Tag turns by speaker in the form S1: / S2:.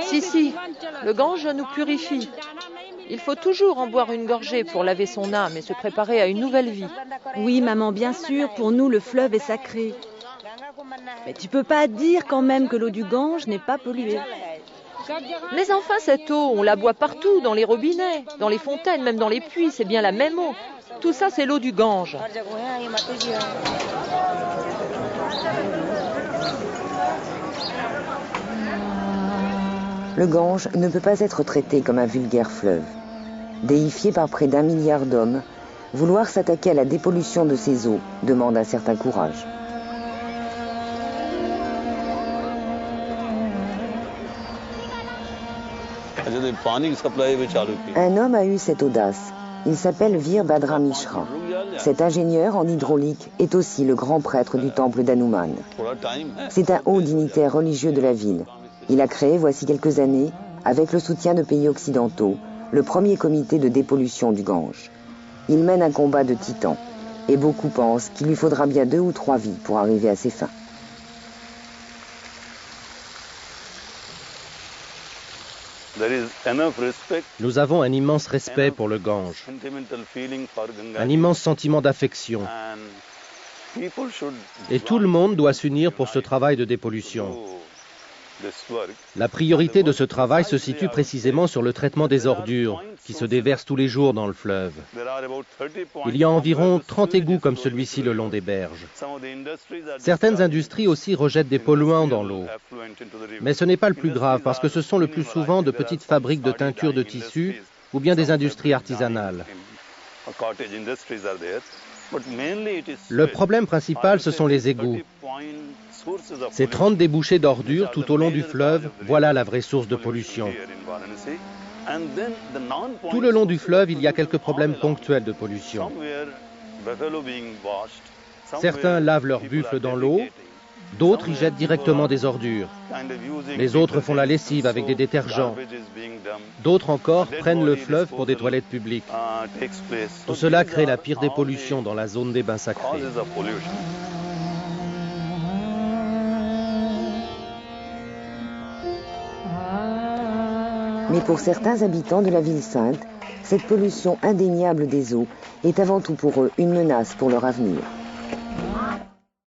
S1: Si, le Gange nous purifie. Il faut toujours en boire une gorgée pour laver son âme et se préparer à une nouvelle vie.
S2: Oui, maman, bien sûr, pour nous, le fleuve est sacré. Mais tu peux pas dire quand même que l'eau du Gange n'est pas polluée.
S1: Mais enfin, cette eau, on la boit partout, dans les robinets, dans les fontaines, même dans les puits, c'est bien la même eau. Tout ça, c'est l'eau du Gange.
S3: Le Gange ne peut pas être traité comme un vulgaire fleuve. Déifié par près d'1 milliard d'hommes, vouloir s'attaquer à la dépollution de ses eaux demande un certain courage. Un homme a eu cette audace. Il s'appelle Veerbhadra Mishra. Cet ingénieur en hydraulique est aussi le grand prêtre du temple d'Hanuman. C'est un haut dignitaire religieux de la ville. Il a créé, voici quelques années, avec le soutien de pays occidentaux, le premier comité de dépollution du Gange. Il mène un combat de titans, et beaucoup pensent qu'il lui faudra bien 2 ou 3 vies pour arriver à ses fins.
S4: Nous avons un immense respect pour le Gange, un immense sentiment d'affection. Et tout le monde doit s'unir pour ce travail de dépollution. La priorité de ce travail se situe précisément sur le traitement des ordures qui se déversent tous les jours dans le fleuve. Il y a environ 30 égouts comme celui-ci le long des berges. Certaines industries aussi rejettent des polluants dans l'eau. Mais ce n'est pas le plus grave parce que ce sont le plus souvent de petites fabriques de teinture de tissus ou bien des industries artisanales. Le problème principal, ce sont les égouts. Ces 30 débouchés d'ordures tout au long du fleuve, voilà la vraie source de pollution. Tout le long du fleuve, il y a quelques problèmes ponctuels de pollution. Certains lavent leurs buffles dans l'eau, d'autres y jettent directement des ordures. Les autres font la lessive avec des détergents. D'autres encore prennent le fleuve pour des toilettes publiques. Tout cela crée la pire des pollutions dans la zone des bains sacrés.
S3: Mais pour certains habitants de la ville sainte, cette pollution indéniable des eaux est avant tout pour eux une menace pour leur avenir.